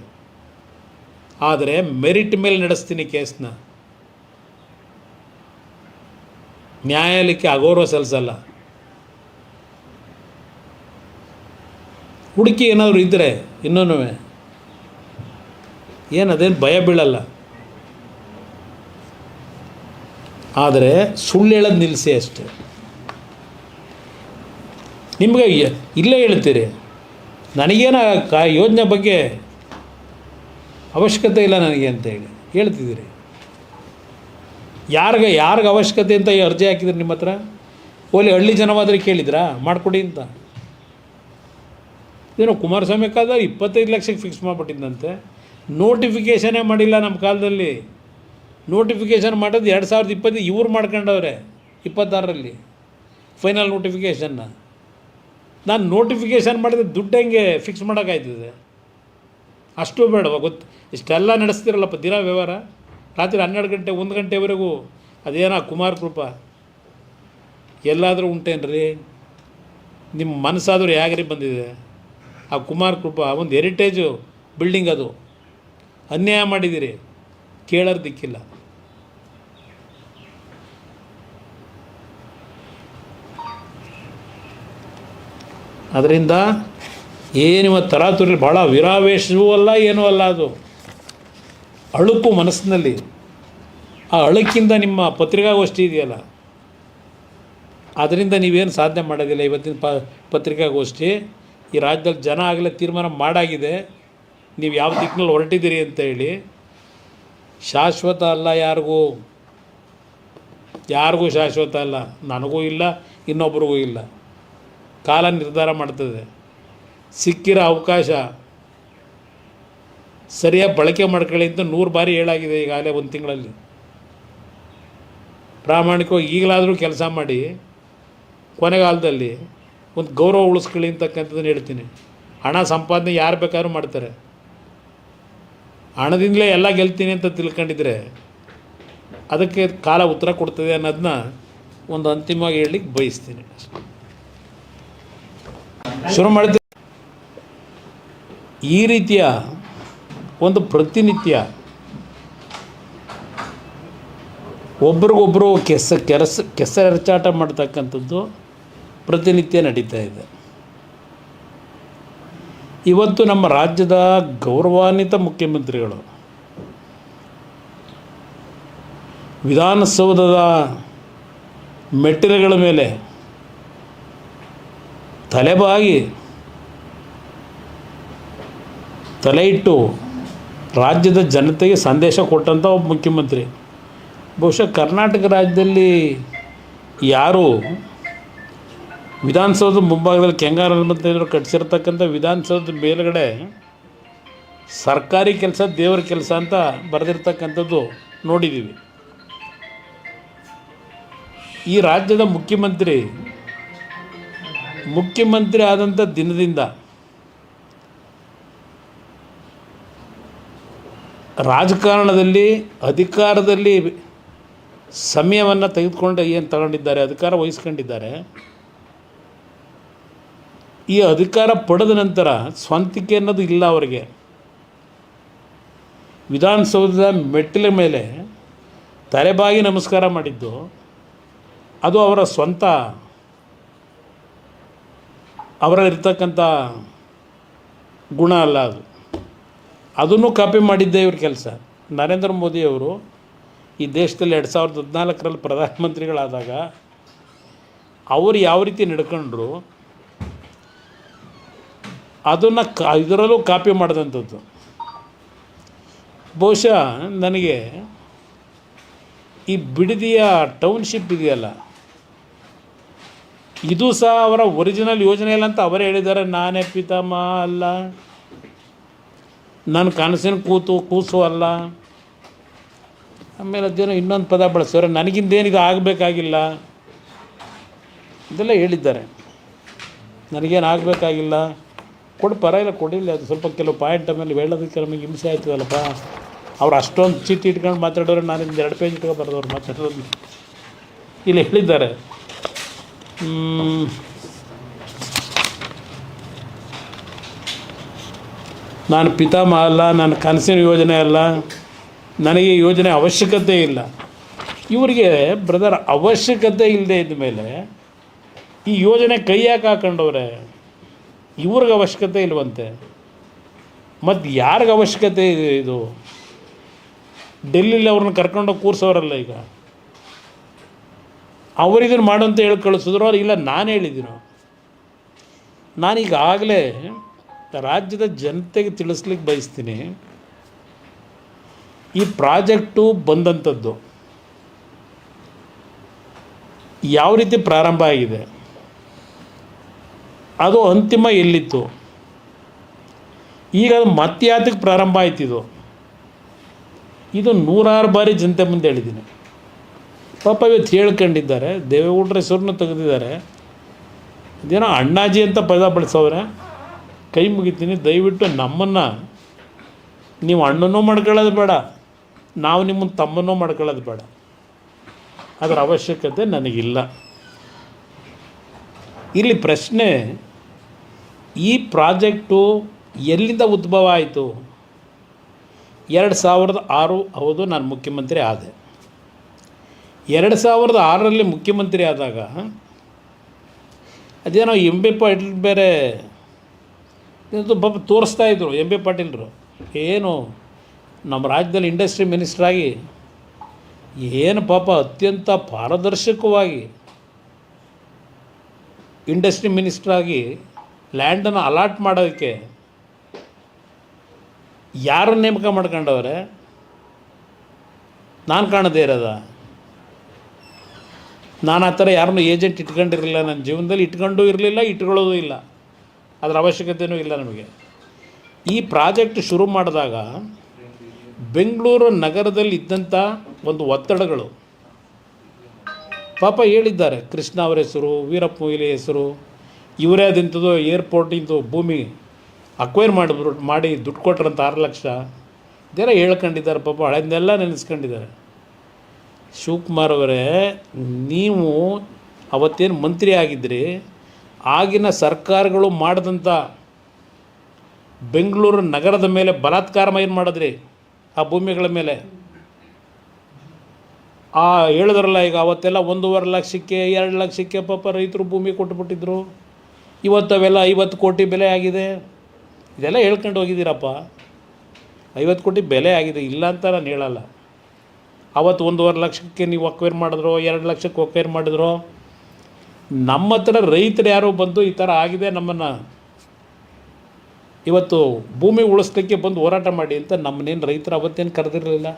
ಆದರೆ ಮೆರಿಟ್ ಮೇಲೆ ನಡೆಸ್ತೀನಿ ಕೇಸ್ನ, ನ್ಯಾಯಾಲಯಕ್ಕೆ ಅಗೌರವ ಸಲ್ಲಿಸಲ್ಲ. ಹುಡುಕಿ ಏನಾದರೂ ಇದ್ದರೆ ಇನ್ನೂ ಅದೇನು ಭಯ ಬೀಳಲ್ಲ. ಆದರೆ ಸುಳ್ಳು ಹೇಳೋದು ನಿಲ್ಲಿಸಿ ಅಷ್ಟೆ. ನಿಮಗೆ ಇಲ್ಲೇ ಹೇಳ್ತೀರಿ, ನನಗೇನ ಯೋಜನೆ ಬಗ್ಗೆ ಅವಶ್ಯಕತೆ ಇಲ್ಲ ನನಗೆ ಅಂತೇಳಿ ಹೇಳ್ತಿದ್ದೀರಿ. ಯಾರಿಗೆ ಅವಶ್ಯಕತೆ ಅಂತ ಈ ಅರ್ಜಿ ಹಾಕಿದ್ರಿ ನಿಮ್ಮ ಹತ್ರ? ಓಲಿ ಹಳ್ಳಿ ಜನವಾದರೆ ಕೇಳಿದ್ರಾ ಮಾಡಿಕೊಡಿ ಅಂತ? ಏನೋ ಕುಮಾರಸ್ವಾಮಿ ಕಾಲದಲ್ಲಿ 25 ಲಕ್ಷಕ್ಕೆ ಫಿಕ್ಸ್ ಮಾಡಿಬಿಟ್ಟಿದ್ದಂತೆ. ನೋಟಿಫಿಕೇಷನೇ ಮಾಡಿಲ್ಲ ನಮ್ಮ ಕಾಲದಲ್ಲಿ. ನೋಟಿಫಿಕೇಷನ್ ಮಾಡೋದು 2020 ಇವ್ರು ಮಾಡ್ಕೊಂಡವ್ರೆ 26ರಲ್ಲಿ ಫೈನಲ್ ನೋಟಿಫಿಕೇಷನ್ನ. ನಾನು ನೋಟಿಫಿಕೇಷನ್ ಮಾಡಿದ್ರೆ ದುಡ್ಡು ಹೆಂಗೆ ಫಿಕ್ಸ್ ಮಾಡೋಕ್ಕಾಯ್ತದೆ? ಅಷ್ಟು ಬೇಡವ? ಗೊತ್ತು, ಇಷ್ಟೆಲ್ಲ ನಡೆಸ್ತಿರಲ್ಲಪ್ಪ ದಿನ ವ್ಯವಹಾರ. ರಾತ್ರಿ 12 ಗಂಟೆ 1 ಗಂಟೆವರೆಗೂ ಅದೇನೋ ಕುಮಾರ್ ಕೃಪಾ ಎಲ್ಲಾದರೂ ಉಂಟೇನ್ರಿ? ನಿಮ್ಮ ಮನಸ್ಸಾದರೂ ಯಾಗ್ರಿ ಬಂದಿದೆ? ಆ ಕುಮಾರ್ ಕೃಪಾ ಒಂದು ಹೆರಿಟೇಜು ಬಿಲ್ಡಿಂಗ್, ಅದು ಅನ್ಯಾಯ ಮಾಡಿದ್ದೀರಿ, ಕೇಳೋರು ದಿಕ್ಕಿಲ್ಲ. ಅದರಿಂದ ಏನಿವ ತರಾತುರಿ ಭಾಳ ವಿರಾವೇಶವೂ ಅಲ್ಲ, ಏನೂ ಅಲ್ಲ. ಅದು ಅಳುಕು ಮನಸ್ಸಿನಲ್ಲಿ. ಆ ಅಳುಕಿಂದ ನಿಮ್ಮ ಪತ್ರಿಕಾಗೋಷ್ಠಿ ಇದೆಯಲ್ಲ, ಅದರಿಂದ ನೀವೇನು ಸಾಧನೆ ಮಾಡೋದಿಲ್ಲ. ಇವತ್ತಿನ ಪತ್ರಿಕಾಗೋಷ್ಠಿ ಈ ರಾಜ್ಯದಲ್ಲಿ ಜನ ಆಗಲೇ ತೀರ್ಮಾನ ಮಾಡಾಗಿದೆ, ನೀವು ಯಾವ ದಿಕ್ಕಿನಲ್ಲಿ ಹೊರಟಿದ್ದೀರಿ ಅಂತ ಹೇಳಿ. ಶಾಶ್ವತ ಅಲ್ಲ, ಯಾರಿಗೂ ಶಾಶ್ವತ ಅಲ್ಲ. ನನಗೂ ಇಲ್ಲ, ಇನ್ನೊಬ್ರಿಗೂ ಇಲ್ಲ. ಕಾಲ ನಿರ್ಧಾರ ಮಾಡ್ತದೆ. ಸಿಕ್ಕಿರೋ ಅವಕಾಶ ಸರಿಯಾಗಿ ಬಳಕೆ ಮಾಡ್ಕೊಳ್ಳಿ ಅಂತ 100 ಬಾರಿ ಹೇಳಾಗಿದೆ ಈಗಾಗಲೇ 1 ತಿಂಗಳಲ್ಲಿ. ಪ್ರಾಮಾಣಿಕವಾಗಿ ಈಗಲಾದರೂ ಕೆಲಸ ಮಾಡಿ ಕೊನೆಗಾಲದಲ್ಲಿ ಒಂದು ಗೌರವ ಉಳಿಸ್ಕೊಳ್ಳಿ ಅಂತಕ್ಕಂಥದ್ದನ್ನು ಹೇಳ್ತೀನಿ. ಹಣ ಸಂಪಾದನೆ ಯಾರು ಬೇಕಾದ್ರೂ ಮಾಡ್ತಾರೆ. ಹಣದಿಂದಲೇ ಎಲ್ಲ ಗೆಲ್ತೀನಿ ಅಂತ ತಿಳ್ಕೊಂಡಿದ್ರೆ ಅದಕ್ಕೆ ಕಾಲ ಉತ್ತರ ಕೊಡ್ತದೆ ಅನ್ನೋದನ್ನ ಒಂದು ಅಂತಿಮವಾಗಿ ಹೇಳಲಿಕ್ಕೆ ಬಯಸ್ತೀನಿ. ಶುರು ಮಾಡಿದ ಈ ರೀತಿಯ ಒಂದು ಪ್ರತಿನಿತ್ಯ ಒಬ್ರಿಗೊಬ್ಬರು ಕೆಸರೆರಚಾಟ ಮಾಡ್ತಕ್ಕಂಥದ್ದು ಪ್ರತಿನಿತ್ಯ ನಡೀತಾ ಇದೆ. ಇವತ್ತು ನಮ್ಮ ರಾಜ್ಯದ ಗೌರವಾನ್ವಿತ ಮುಖ್ಯಮಂತ್ರಿಗಳು ವಿಧಾನಸೌಧದ ಮೆಟ್ಟಿಲುಗಳ ಮೇಲೆ ತಲೆಬಾಗಿ ತಲೆ ಇಟ್ಟು ರಾಜ್ಯದ ಜನತೆಗೆ ಸಂದೇಶ ಕೊಟ್ಟಂಥ ಒಬ್ಬ ಮುಖ್ಯಮಂತ್ರಿ. ಬಹುಶಃ ಕರ್ನಾಟಕ ರಾಜ್ಯದಲ್ಲಿ ಯಾರು ವಿಧಾನಸೌಧದ ಮುಂಭಾಗದಲ್ಲಿ ಕೆಂಗಾರ ಹನುಮಂತಯ್ಯನವರು ಕಟ್ಟಿಸಿರ್ತಕ್ಕಂಥ ವಿಧಾನಸೌಧದ ಮೇಲುಗಡೆ ಸರ್ಕಾರಿ ಕೆಲಸ ದೇವರ ಕೆಲಸ ಅಂತ ಬರೆದಿರ್ತಕ್ಕಂಥದ್ದು ನೋಡಿದ್ದೀವಿ. ಈ ರಾಜ್ಯದ ಮುಖ್ಯಮಂತ್ರಿ ಆದಂಥ ದಿನದಿಂದ ರಾಜಕಾರಣದಲ್ಲಿ ಅಧಿಕಾರದಲ್ಲಿ ಸಮಯವನ್ನು ತೆಗೆದುಕೊಂಡು ಏನು ತಗೊಂಡಿದ್ದಾರೆ, ಅಧಿಕಾರ ವಹಿಸ್ಕೊಂಡಿದ್ದಾರೆ. ಈ ಅಧಿಕಾರ ಪಡೆದ ನಂತರ ಸ್ವಂತಿಕೆ ಅನ್ನೋದು ಇಲ್ಲ ಅವರಿಗೆ. ವಿಧಾನಸೌಧದ ಮೆಟ್ಟಿಲ ಮೇಲೆ ತಲೆಬಾಗಿ ನಮಸ್ಕಾರ ಮಾಡಿದ್ದು ಅದು ಅವರ ಸ್ವಂತ, ಅವರಲ್ಲಿರ್ತಕ್ಕಂಥ ಗುಣ ಅಲ್ಲ ಅದು. ಅದನ್ನು ಕಾಪಿ ಮಾಡಿದ್ದೇ ಇವ್ರ ಕೆಲಸ. ನರೇಂದ್ರ ಮೋದಿಯವರು ಈ ದೇಶದಲ್ಲಿ 2014ರಲ್ಲಿ ಪ್ರಧಾನಮಂತ್ರಿಗಳಾದಾಗ ಅವರು ಯಾವ ರೀತಿ ನಡ್ಕೊಂಡ್ರು ಅದನ್ನು ಇದರಲ್ಲೂ ಕಾಪಿ ಮಾಡಿದಂಥದ್ದು. ಬಹುಶಃ ನನಗೆ ಈ ಬಿಡದಿಯ ಟೌನ್ಶಿಪ್ ಇದೆಯಲ್ಲ, ಇದು ಸಹ ಅವರ ಒರಿಜಿನಲ್ ಯೋಜನೆ ಇಲ್ಲ ಅಂತ ಅವರೇ ಹೇಳಿದ್ದಾರೆ. ನಾನೇ ಪಿತಾಮಹ ಅಲ್ಲ, ನನ್ನ ಕನಸಿನ ಕೂಸು ಅಲ್ಲ. ಆಮೇಲೆ ಅದೇನೋ ಇನ್ನೊಂದು ಪದ ಬಳಸೋರೆ, ನನಗಿಂದೇನಿದು ಆಗಬೇಕಾಗಿಲ್ಲ ಇದೆಲ್ಲ ಹೇಳಿದ್ದಾರೆ. ನನಗೇನು ಆಗಬೇಕಾಗಿಲ್ಲ, ಪರವಾಗಿಲ್ಲ ಕೊಡಿಲ್ಲ. ಅದು ಸ್ವಲ್ಪ ಕೆಲವು ಪಾಯಿಂಟ್ ಆಮೇಲೆ ಹೇಳೋದಕ್ಕೆ ನಮಗೆ ಹಿಂಸೆ ಆಯ್ತದಲ್ಲಪ್ಪ. ಅವ್ರು ಅಷ್ಟೊಂದು ಚೀಟಿ ಇಟ್ಕೊಂಡು ಮಾತಾಡೋರು, ನಾನು 2 ಪೇಜ್ ಇಟ್ಕೊಂಡು ಬರೆದವ್ರು ಮಾತಾಡೋದು ಇಲ್ಲಿ ಹೇಳಿದ್ದಾರೆ. ನಾನು ಪಿತಾಮಹ ಅಲ್ಲ, ನನ್ನ ಕನಸಿನ ಯೋಜನೆ ಅಲ್ಲ, ನನಗೆ ಯೋಜನೆ ಅವಶ್ಯಕತೆ ಇಲ್ಲ. ಇವರಿಗೆ ಬ್ರದರ್ ಅವಶ್ಯಕತೆ ಇಲ್ಲದೆ ಇದ್ದ ಮೇಲೆ ಈ ಯೋಜನೆ ಕೈ ಯಾಕೆ ಹಾಕೊಂಡವ್ರೆ? ಇವ್ರಿಗೆ ಅವಶ್ಯಕತೆ ಇಲ್ವಂತೆ, ಮತ್ತು ಯಾರಿಗೆ ಅವಶ್ಯಕತೆ ಇದೆ? ಇದು ಡೆಲ್ಲಿಲಿ ಅವ್ರನ್ನ ಕರ್ಕೊಂಡೋಗಿ ಕೂರಿಸೋರಲ್ಲ. ಈಗ ಅವರಿದನ್ನು ಮಾಡು ಅಂತ ಹೇಳಿ ಕಳಿಸಿದ್ರು. ಇಲ್ಲ, ನಾನು ಹೇಳಿದ್ದೀನೋ. ನಾನೀಗಾಗಲೇ ರಾಜ್ಯದ ಜನತೆಗೆ ತಿಳಿಸ್ಲಿಕ್ಕೆ ಬಯಸ್ತೀನಿ, ಈ ಪ್ರಾಜೆಕ್ಟು ಬಂದಂಥದ್ದು ಯಾವ ರೀತಿ ಪ್ರಾರಂಭ ಆಗಿದೆ, ಅದು ಅಂತಿಮ ಎಲ್ಲಿತ್ತು, ಈಗ ಅದು ಮತ್ಯಾತಕ್ಕೆ ಪ್ರಾರಂಭ ಆಯ್ತಿದು, ಇದು 100 ಬಾರಿ ಜನತೆ ಮುಂದೆ ಹೇಳಿದ್ದೀನಿ. ಪಾಪ ಇವತ್ತು ಹೇಳ್ಕೊಂಡಿದ್ದಾರೆ, ದೇವೇಗೌಡರ ಹೆಸರನ್ನು ತೆಗೆದಿದ್ದಾರೆ. ಅದೇನೋ ಅಣ್ಣಾಜಿ ಅಂತ ಪದ ಬಳಸೋರೆ. ಕೈ ಮುಗಿತೀನಿ, ದಯವಿಟ್ಟು ನಮ್ಮನ್ನು ನೀವು ಅಣ್ಣನೂ ಮಾಡ್ಕೊಳ್ಳೋದು ಬೇಡ, ನಾವು ನಿಮ್ಮನ್ನು ತಮ್ಮನೂ ಮಾಡ್ಕೊಳ್ಳೋದು ಬೇಡ. ಅದರ ಅವಶ್ಯಕತೆ ನನಗಿಲ್ಲ. ಇಲ್ಲಿ ಪ್ರಶ್ನೆ, ಈ ಪ್ರಾಜೆಕ್ಟು ಎಲ್ಲಿಂದ ಉದ್ಭವ ಆಯಿತು? 2006 ಹೌದು, ನಾನು ಮುಖ್ಯಮಂತ್ರಿ ಆದೆ. 2006ರಲ್ಲಿ ಮುಖ್ಯಮಂತ್ರಿ ಆದಾಗ ಅದೇನೋ ಎಂ ಬಿ ಪಾಟೀಲ್ ಬೇರೆ ಪಾಪ ತೋರಿಸ್ತಾಯಿದ್ರು. ಎಂ ಬಿ ಪಾಟೀಲ್ರು ಏನು ನಮ್ಮ ರಾಜ್ಯದಲ್ಲಿ ಇಂಡಸ್ಟ್ರಿ ಮಿನಿಸ್ಟ್ರಾಗಿ ಏನು ಪಾಪ ಅತ್ಯಂತ ಪಾರದರ್ಶಕವಾಗಿ ಇಂಡಸ್ಟ್ರಿ ಮಿನಿಸ್ಟ್ರಾಗಿ ಲ್ಯಾಂಡನ್ನು ಅಲಾಟ್ ಮಾಡೋದಕ್ಕೆ ಯಾರನ್ನು ನೇಮಕ ಮಾಡ್ಕೊಂಡವ್ರೆ? ನಾನು ಕಾಣದೇ ಇರೋದ? ನಾನು ಆ ಥರ ಯಾರನ್ನೂ ಏಜೆಂಟ್ ಇಟ್ಕೊಂಡಿರಲಿಲ್ಲ ನನ್ನ ಜೀವನದಲ್ಲಿ, ಇಟ್ಕೊಂಡೂ ಇರಲಿಲ್ಲ, ಇಟ್ಕೊಳ್ಳೋದು ಇಲ್ಲ. ಅದರ ಅವಶ್ಯಕತೆಯೂ ಇಲ್ಲ ನಮಗೆ. ಈ ಪ್ರಾಜೆಕ್ಟ್ ಶುರು ಮಾಡಿದಾಗ ಬೆಂಗಳೂರು ನಗರದಲ್ಲಿ ಇದ್ದಂಥ ಒಂದು ಒತ್ತಡಗಳು ಪಾಪ ಹೇಳಿದ್ದಾರೆ. ಕೃಷ್ಣ ಅವರ ಹೆಸರು, ವೀರಪ್ಪ ಮೊಯ್ಲಿ ಹೆಸರು, ಇವರೇ ಆದಂಥದ್ದು ಏರ್ಪೋರ್ಟಿಂದು ಭೂಮಿ ಅಕ್ವೈರ್ ಮಾಡಿ ದುಡ್ಡು ಕೊಟ್ರಂತ 6 ಲಕ್ಷ ಇದೆಲ್ಲ ಹೇಳ್ಕೊಂಡಿದ್ದಾರೆ ಪಾಪ, ಹಳೆದನ್ನೆಲ್ಲ ನೆನೆಸ್ಕೊಂಡಿದ್ದಾರೆ. ಶಿವಕುಮಾರ್ ಅವರೇ, ನೀವು ಅವತ್ತೇನು ಮಂತ್ರಿ ಆಗಿದ್ರಿ, ಆಗಿನ ಸರ್ಕಾರಗಳು ಮಾಡಿದಂಥ ಬೆಂಗಳೂರು ನಗರದ ಮೇಲೆ ಬಲಾತ್ಕಾರ ಏನು ಮಾಡಿದ್ರಿ, ಆ ಭೂಮಿಗಳ ಮೇಲೆ ಹೇಳಿದ್ರಲ್ಲ. ಈಗ ಅವತ್ತೆಲ್ಲ 1.5 ಲಕ್ಷಕ್ಕೆ 2 ಲಕ್ಷಕ್ಕೆ ಪಾಪ ರೈತರು ಭೂಮಿ ಕೊಟ್ಟುಬಿಟ್ಟಿದ್ರು. ಇವತ್ತು ಅವೆಲ್ಲ 50 ಕೋಟಿ ಬೆಲೆ ಆಗಿದೆ. ಇದೆಲ್ಲ ಹೇಳ್ಕೊಂಡು ಹೋಗಿದ್ದೀರಪ್ಪ. 50 ಕೋಟಿ ಬೆಲೆ ಆಗಿದೆ, ಇಲ್ಲ ಅಂತ ನಾನು ಹೇಳಲ್ಲ. ಅವತ್ತು 1.5 ಲಕ್ಷಕ್ಕೆ ನೀವು ಅಕ್ವೈರ್ ಮಾಡಿದ್ರು, 2 ಲಕ್ಷಕ್ಕೆ ಅಕ್ವೈರ್ ಮಾಡಿದ್ರು. ನಮ್ಮ ಹತ್ರ ರೈತರು ಯಾರೋ ಬಂದು ಈ ಥರ ಆಗಿದೆ, ನಮ್ಮನ್ನು ಇವತ್ತು ಭೂಮಿ ಉಳಿಸ್ಲಿಕ್ಕೆ ಬಂದು ಹೋರಾಟ ಮಾಡಿ ಅಂತ ನಮ್ಮನ್ನೇನು ರೈತರು ಅವತ್ತೇನು ಕರೆದಿರಲಿಲ್ಲ.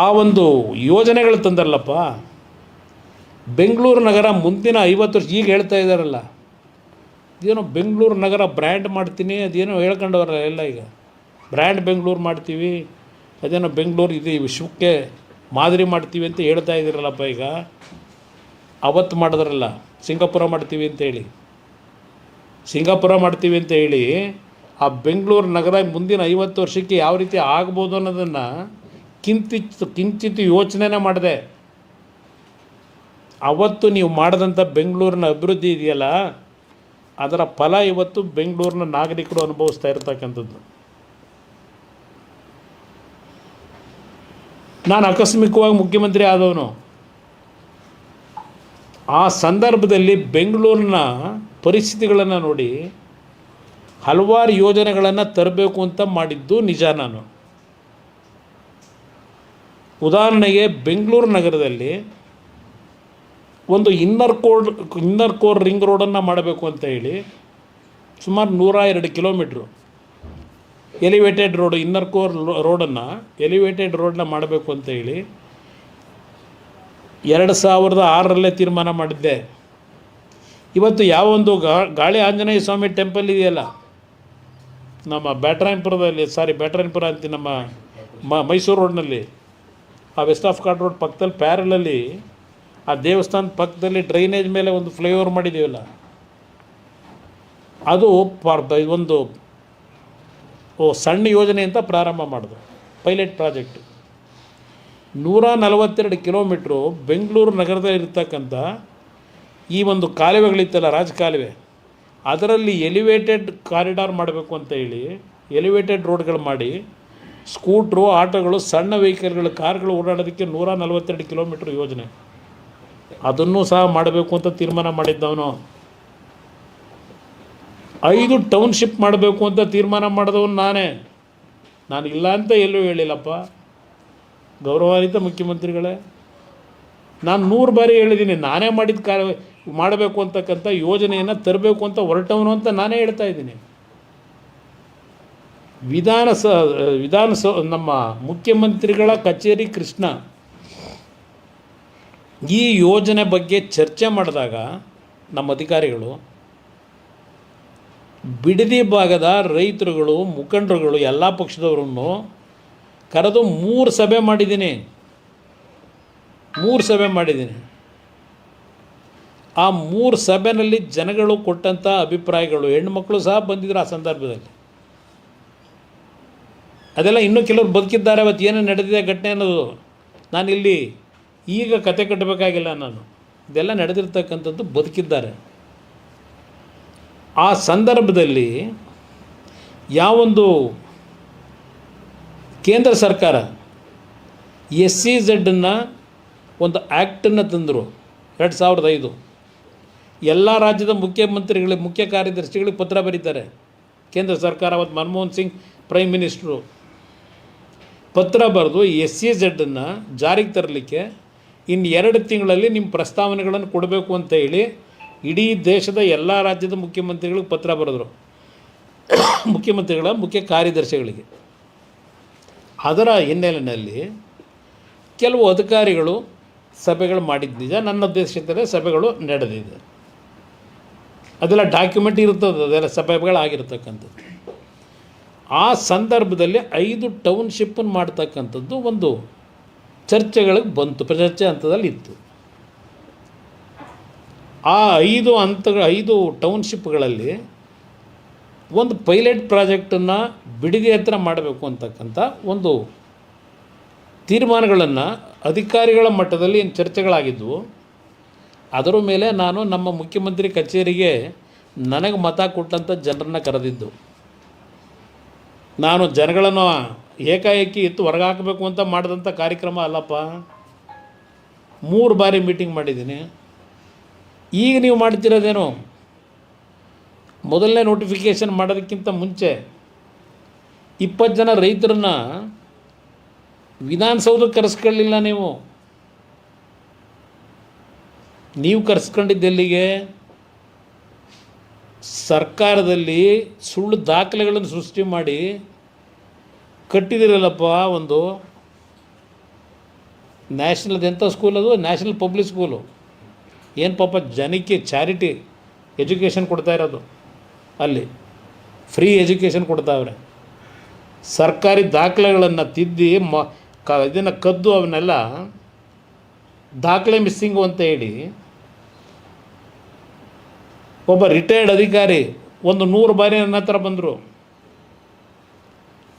ಆ ಒಂದು ಯೋಜನೆಗಳು ತಂದರಲ್ಲಪ್ಪ. ಬೆಂಗಳೂರು ನಗರ ಮುಂದಿನ 50 ವರ್ಷ, ಈಗ ಹೇಳ್ತಾ ಇದ್ದಾರಲ್ಲ, ಇದೇನೋ ಬೆಂಗಳೂರು ನಗರ ಬ್ರ್ಯಾಂಡ್ ಮಾಡ್ತೀನಿ, ಅದೇನೋ ಹೇಳ್ಕೊಂಡವ್ರಲ್ಲ ಎಲ್ಲ. ಈಗ ಬ್ರ್ಯಾಂಡ್ ಬೆಂಗಳೂರು ಮಾಡ್ತೀವಿ, ಅದೇನೋ ಬೆಂಗಳೂರು ಇದು ವಿಶ್ವಕ್ಕೆ ಮಾದರಿ ಮಾಡ್ತೀವಿ ಅಂತ ಹೇಳ್ತಾ ಇದ್ದೀರಲ್ಲಪ್ಪ. ಈಗ ಅವತ್ತು ಮಾಡಿದ್ರಲ್ಲ, ಸಿಂಗಾಪುರ ಮಾಡ್ತೀವಿ ಅಂತೇಳಿ, ಆ ಬೆಂಗಳೂರು ನಗರ ಮುಂದಿನ 50 ವರ್ಷಕ್ಕೆ ಯಾವ ರೀತಿ ಆಗ್ಬೋದು ಅನ್ನೋದನ್ನು ಕಿಂಚಿತ್ ಯೋಚನೆನೇ ಮಾಡಿದೆ. ಅವತ್ತು ನೀವು ಮಾಡಿದಂಥ ಬೆಂಗಳೂರಿನ ಅಭಿವೃದ್ಧಿ ಇದೆಯಲ್ಲ, ಅದರ ಫಲ ಇವತ್ತು ಬೆಂಗಳೂರಿನ ನಾಗರಿಕರು ಅನುಭವಿಸ್ತಾ ಇರ್ತಕ್ಕಂಥದ್ದು. ನಾನು ಆಕಸ್ಮಿಕವಾಗಿ ಮುಖ್ಯಮಂತ್ರಿ ಆದವನು. ಆ ಸಂದರ್ಭದಲ್ಲಿ ಬೆಂಗಳೂರಿನ ಪರಿಸ್ಥಿತಿಗಳನ್ನು ನೋಡಿ ಹಲವಾರು ಯೋಜನೆಗಳನ್ನು ತರಬೇಕು ಅಂತ ಮಾಡಿದ್ದು ನಿಜ. ನಾನು ಉದಾಹರಣೆಗೆ ಬೆಂಗಳೂರು ನಗರದಲ್ಲಿ ಒಂದು ಇನ್ನರ್ ಕೋರ್ ರಿಂಗ್ ರೋಡನ್ನು ಮಾಡಬೇಕು ಅಂತ ಹೇಳಿ ಸುಮಾರು 102 kilometre elevated road, inner core ರೋಡನ್ನು ಎಲಿವೇಟೆಡ್ ರೋಡನ್ನ ಮಾಡಬೇಕು ಅಂತ ಹೇಳಿ 2006ರಲ್ಲೇ ತೀರ್ಮಾನ ಮಾಡಿದ್ದೆ. ಇವತ್ತು ಯಾವೊಂದು ಗಾಳಿ ಆಂಜನೇಯ ಸ್ವಾಮಿ ಟೆಂಪಲ್ ಇದೆಯಲ್ಲ ನಮ್ಮ ಬ್ಯಾಟರಾಯನಪುರ ಅಂತ ನಮ್ಮ ಮೈಸೂರು ರೋಡ್ನಲ್ಲಿ, ಆ ವೆಸ್ಟ್ ಆಫ್ ಕಾರ್ಡ್ ರೋಡ್ ಪಕ್ಕದಲ್ಲಿ ಪ್ಯಾರಲಲ್ಲಿ ಆ ದೇವಸ್ಥಾನದ ಪಕ್ಕದಲ್ಲಿ ಡ್ರೈನೇಜ್ ಮೇಲೆ ಒಂದು ಫ್ಲೈಓವರ್ ಮಾಡಿದ್ದೀವಲ್ಲ, ಅದು ಒಂದು ಸಣ್ಣ ಯೋಜನೆ ಅಂತ ಪ್ರಾರಂಭ ಮಾಡಿದ್ರು, ಪೈಲಟ್ ಪ್ರಾಜೆಕ್ಟ್. 142 ಕಿಲೋಮೀಟ್ರು ಬೆಂಗಳೂರು ನಗರದಲ್ಲಿರ್ತಕ್ಕಂಥ ಈ ಒಂದು ಕಾಲುವೆಗಳಿತ್ತಲ್ಲ, ರಾಜಕಾಲುವೆ, ಅದರಲ್ಲಿ ಎಲಿವೇಟೆಡ್ ಕಾರಿಡಾರ್ ಮಾಡಬೇಕು ಅಂತ ಹೇಳಿ ಎಲಿವೇಟೆಡ್ ರೋಡ್ಗಳು ಮಾಡಿ ಸ್ಕೂಟ್ರು, ಆಟೋಗಳು, ಸಣ್ಣ ವೆಹಿಕಲ್ಗಳು, ಕಾರ್ಗಳು ಓಡಾಡೋದಕ್ಕೆ 142 ಕಿಲೋಮೀಟ್ರ್ ಯೋಜನೆ, ಅದನ್ನು ಸಹ ಮಾಡಬೇಕು ಅಂತ ತೀರ್ಮಾನ ಮಾಡಿದ್ದವನು. 5 ಟೌನ್ಶಿಪ್ ಮಾಡಬೇಕು ಅಂತ ತೀರ್ಮಾನ ಮಾಡಿದವನು ನಾನೇ. ನಾನು ಇಲ್ಲ ಅಂತ ಎಲ್ಲೂ ಹೇಳಿಲ್ಲಪ್ಪ, ಗೌರವಾನ್ವಿತ ಮುಖ್ಯಮಂತ್ರಿಗಳೇ. ನಾನು 100 ಬಾರಿ ಹೇಳಿದ್ದೀನಿ, ನಾನೇ ಮಾಡಬೇಕು ಅಂತಕ್ಕಂಥ ಯೋಜನೆಯನ್ನು ತರಬೇಕು ಅಂತ ಹೊರಟವನು ಅಂತ ನಾನೇ ಹೇಳ್ತಾ ಇದ್ದೀನಿ. ನಮ್ಮ ಮುಖ್ಯಮಂತ್ರಿಗಳ ಕಚೇರಿ ಕೃಷ್ಣ ಈ ಯೋಜನೆ ಬಗ್ಗೆ ಚರ್ಚೆ ಮಾಡಿದಾಗ ನಮ್ಮ ಅಧಿಕಾರಿಗಳು ಬಿಡದಿ ಭಾಗದ ರೈತರುಗಳು, ಮುಖಂಡರುಗಳು, ಎಲ್ಲ ಪಕ್ಷದವರನ್ನು ಕರೆದು 3 ಸಭೆ ಮಾಡಿದ್ದೀನಿ. ಆ 3 ಸಭೆಯಲ್ಲಿ ಜನಗಳು ಕೊಟ್ಟಂಥ ಅಭಿಪ್ರಾಯಗಳು, ಹೆಣ್ಣುಮಕ್ಕಳು ಸಹ ಬಂದಿದ್ದರು ಆ ಸಂದರ್ಭದಲ್ಲಿ. ಅದೆಲ್ಲ ಇನ್ನೂ ಕೆಲವರು ಬದುಕಿದ್ದಾರೆ. ಅವತ್ತು ಏನೇನು ನಡೆದಿದೆ ಘಟನೆ ಅನ್ನೋದು ನಾನಿಲ್ಲಿ ಈಗ ಕತೆ ಕಟ್ಟಬೇಕಾಗಿಲ್ಲ. ಇದೆಲ್ಲ ನಡೆದಿರ್ತಕ್ಕಂಥದ್ದು ಬದುಕಿದ್ದಾರೆ. ಆ ಸಂದರ್ಭದಲ್ಲಿ ಯಾವೊಂದು ಕೇಂದ್ರ ಸರ್ಕಾರ SEZನ್ನು ಒಂದು ಆ್ಯಕ್ಟನ್ನು ತಂದರು 2005. ಎಲ್ಲ ರಾಜ್ಯದ ಮುಖ್ಯ ಕಾರ್ಯದರ್ಶಿಗಳಿಗೆ ಪತ್ರ ಬರೀತಾರೆ ಕೇಂದ್ರ ಸರ್ಕಾರ. ಅವತ್ತು ಮನಮೋಹನ್ ಸಿಂಗ್ ಪ್ರೈಮ್ ಮಿನಿಸ್ಟ್ರು ಪತ್ರ ಬರೆದು SEZನ್ನು ಜಾರಿಗೆ ತರಲಿಕ್ಕೆ ಇನ್ನು 2 ತಿಂಗಳಲ್ಲಿ ನಿಮ್ಮ ಪ್ರಸ್ತಾವನೆಗಳನ್ನು ಕೊಡಬೇಕು ಅಂತ ಹೇಳಿ ಇಡೀ ದೇಶದ ಎಲ್ಲ ರಾಜ್ಯದ ಮುಖ್ಯಮಂತ್ರಿಗಳಿಗೆ ಪತ್ರ ಬರೆದರು, ಮುಖ್ಯಮಂತ್ರಿಗಳ ಮುಖ್ಯ ಕಾರ್ಯದರ್ಶಿಗಳಿಗೆ. ಅದರ ಹಿನ್ನೆಲೆಯಲ್ಲಿ ಕೆಲವು ಅಧಿಕಾರಿಗಳು ಸಭೆಗಳು ಮಾಡಿದ ನಿಜ, ನನ್ನ ಅಧ್ಯಕ್ಷತೆಯಲ್ಲಿ ಸಭೆಗಳು ನಡೆದಿದೆ. ಅದೆಲ್ಲ ಡಾಕ್ಯುಮೆಂಟ್ ಇರ್ತದೆ, ಅದೆಲ್ಲ ಸಭೆಗಳಾಗಿರ್ತಕ್ಕಂಥದ್ದು. ಆ ಸಂದರ್ಭದಲ್ಲಿ 5 ಟೌನ್ಶಿಪ್ಪನ್ನು ಮಾಡ್ತಕ್ಕಂಥದ್ದು ಒಂದು ಚರ್ಚೆಗಳಿಗೆ ಬಂತು, ಚರ್ಚೆ ಹಂತದಲ್ಲಿ ಇತ್ತು. ಆ 5 ಟೌನ್ಶಿಪ್ಗಳಲ್ಲಿ ಒಂದು ಪೈಲಟ್ ಪ್ರಾಜೆಕ್ಟನ್ನು ಬಿಡದಿ ಹತ್ರ ಮಾಡಬೇಕು ಅಂತಕ್ಕಂಥ ಒಂದು ತೀರ್ಮಾನಗಳನ್ನು ಅಧಿಕಾರಿಗಳ ಮಟ್ಟದಲ್ಲಿ ಏನು ಚರ್ಚೆಗಳಾಗಿದ್ದವು. ಅದರ ಮೇಲೆ ನಾನು ನಮ್ಮ ಮುಖ್ಯಮಂತ್ರಿ ಕಚೇರಿಗೆ ನನಗೆ ಮತ ಕೊಟ್ಟಂಥ ಜನರನ್ನ ಕರೆದಿದ್ದು. ನಾನು ಜನಗಳನ್ನು ಏಕಾಏಕಿ ಎತ್ತು ಹೊರಗೆ ಹಾಕಬೇಕು ಅಂತ ಮಾಡಿದಂಥ ಕಾರ್ಯಕ್ರಮ ಅಲ್ಲಪ್ಪ. 3 ಬಾರಿ ಮೀಟಿಂಗ್ ಮಾಡಿದ್ದೀನಿ. ಈಗ ನೀವು ಮಾಡ್ತಿರೋದೇನು, ಮೊದಲನೇ ನೋಟಿಫಿಕೇಷನ್ ಮಾಡೋದಕ್ಕಿಂತ ಮುಂಚೆ 20 ಜನ ರೈತರನ್ನ ವಿಧಾನಸೌಧಕ್ಕೆ ಕರೆಸ್ಕೊಳ್ಳಿಲ್ಲ. ನೀವು ಕರೆಸ್ಕೊಂಡಿದ್ದೆಲ್ಲಿಗೆ? ಸರ್ಕಾರದಲ್ಲಿ ಸುಳ್ಳು ದಾಖಲೆಗಳನ್ನು ಸೃಷ್ಟಿ ಮಾಡಿ ಕಟ್ಟಿದಿರಲ್ಲಪ್ಪ. ಒಂದು ನ್ಯಾಷನಲ್ ಎಂಥ ಸ್ಕೂಲ್ ಅದು, ನ್ಯಾಷನಲ್ ಪಬ್ಲಿಕ್ ಸ್ಕೂಲು. ಏನು ಪಾಪ ಜನಕ್ಕೆ ಚಾರಿಟಿ ಎಜುಕೇಷನ್ ಕೊಡ್ತಾ ಇರೋದು, ಅಲ್ಲಿ ಫ್ರೀ ಎಜುಕೇಷನ್ ಕೊಡ್ತಾವ್ರೆ. ಸರ್ಕಾರಿ ದಾಖಲೆಗಳನ್ನು ತಿದ್ದಿ ಇದನ್ನು ಕದ್ದು ಅವನ್ನೆಲ್ಲ ದಾಖಲೆ ಮಿಸ್ಸಿಂಗು ಅಂತ ಹೇಳಿ ಒಬ್ಬ ರಿಟೈರ್ಡ್ ಅಧಿಕಾರಿ 100 ಬಾರಿ ನನ್ನ ಹತ್ರ ಬಂದರು.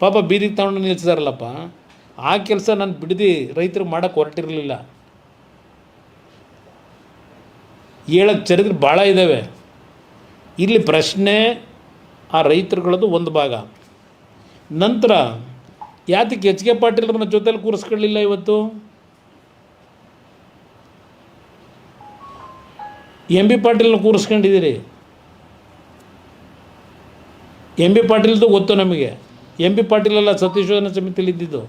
ಪಾಪ ಬೀದಿಗೆ ತಗೊಂಡು ನಿಲ್ಲಿಸಿದಾರಲ್ಲಪ್ಪ. ಆ ಕೆಲಸ ನಾನು ಬಿಡದಿ ರೈತರಿಗೆ ಮಾಡೋಕ್ಕೆ ಹೊರಟಿರಲಿಲ್ಲ. ಹೇಳಕ್ಕೆ ಚರಿತ್ರೆ ಭಾಳ ಇದ್ದಾವೆ. ಇಲ್ಲಿ ಪ್ರಶ್ನೆ ಆ ರೈತರುಗಳದ್ದು ಒಂದು ಭಾಗ. ನಂತರ ಯಾತಕ್ಕೆ ಎಚ್ ಕೆ ಪಾಟೀಲ್ರನ್ನ ಜೊತೆಲಿ ಕೂರಿಸ್ಕೊಳ್ಳಿಲ್ಲ? ಇವತ್ತು ಎಂ ಬಿ ಪಾಟೀಲ್ನ ಕೂರಿಸ್ಕೊಂಡಿದ್ದೀರಿ. ಎಂ ಬಿ ಪಾಟೀಲ್ದು ಗೊತ್ತು ನಮಗೆ. ಎಂ ಬಿ ಪಾಟೀಲೆಲ್ಲ ಸತ್ಯಶೋಧನಾ ಸಮಿತಿಯಲ್ಲಿ ಇದ್ದಿದ್ದು.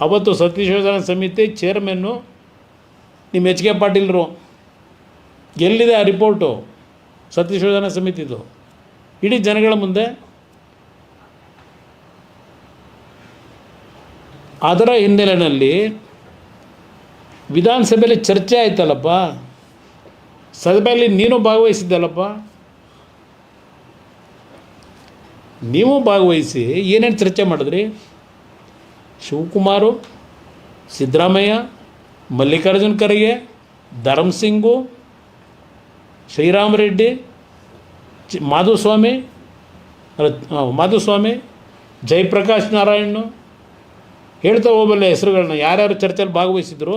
ಅವತ್ತು ಸತ್ಯಶೋಧನಾ ಸಮಿತಿ ಚೇರ್ಮನ್ನು ನಿಮ್ಮ ಎಚ್ ಕೆ ಪಾಟೀಲ್ರು. ಎಲ್ಲಿದೆ ಆ ರಿಪೋರ್ಟು ಸತ್ಯಶೋಧನಾ ಸಮಿತಿದು? ಇಡೀ ಜನಗಳ ಮುಂದೆ. ಅದರ ಹಿನ್ನೆಲೆಯಲ್ಲಿ ವಿಧಾನಸಭೆಯಲ್ಲಿ ಚರ್ಚೆ ಆಯ್ತಲ್ಲಪ್ಪ. ಸಭೆಯಲ್ಲಿ ನೀನು ಭಾಗವಹಿಸಿದ್ದಲ್ಲಪ್ಪ. ನೀವು ಭಾಗವಹಿಸಿ ಏನೇನು ಚರ್ಚೆ ಮಾಡಿದ್ರಿ? ಶಿವಕುಮಾರು, ಸಿದ್ದರಾಮಯ್ಯ, ಮಲ್ಲಿಕಾರ್ಜುನ್ ಖರ್ಗೆ, ಧರ್ಮಸಿಂಗು, ಶ್ರೀರಾಮ್ ರೆಡ್ಡಿ, ಮಾಧುಸ್ವಾಮಿ, ಜಯಪ್ರಕಾಶ್ ನಾರಾಯಣ್, ಹೇಳ್ತಾ ಹೋಗಬಲ್ಲ ಹೆಸರುಗಳನ್ನ. ಯಾರ್ಯಾರು ಚರ್ಚೆಯಲ್ಲಿ ಭಾಗವಹಿಸಿದ್ರು,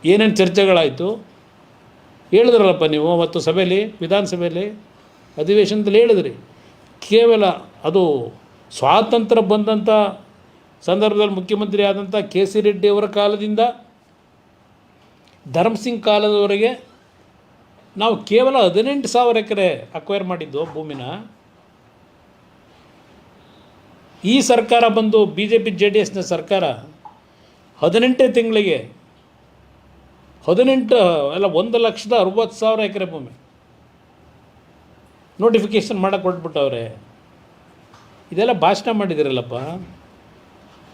ಏನೇನು ಚರ್ಚೆಗಳಾಯಿತು ಹೇಳಿದ್ರಲ್ಲಪ್ಪ ನೀವು ಅವತ್ತು ಸಭೆಯಲ್ಲಿ, ವಿಧಾನಸಭೆಯಲ್ಲಿ ಅಧಿವೇಶನದಲ್ಲಿ ಹೇಳಿದ್ರಿ. ಕೇವಲ ಅದು ಸ್ವಾತಂತ್ರ್ಯ ಬಂದಂಥ ಸಂದರ್ಭದಲ್ಲಿ ಮುಖ್ಯಮಂತ್ರಿ ಆದಂಥ ಕೆ ಸಿ ರೆಡ್ಡಿ ಅವರ ಕಾಲದಿಂದ ಧರ್ಮಸಿಂಗ್ ಕಾಲದವರೆಗೆ ನಾವು ಕೇವಲ 18,000 ಎಕರೆ ಅಕ್ವೈರ್ ಮಾಡಿದ್ದು ಭೂಮಿನ. ಈ ಸರ್ಕಾರ ಬಂದು BJP JDSನ ಸರ್ಕಾರ 18 ತಿಂಗಳಿಗೆ 1,60,000 ಎಕರೆ ಭೂಮಿ ನೋಟಿಫಿಕೇಷನ್ ಮಾಡಕ್ಕೆ ಕೊಟ್ಬಿಟ್ಟವ್ರೆ. ಇದೆಲ್ಲ ಭಾಷಣ ಮಾಡಿದಿರಲ್ಲಪ್ಪ.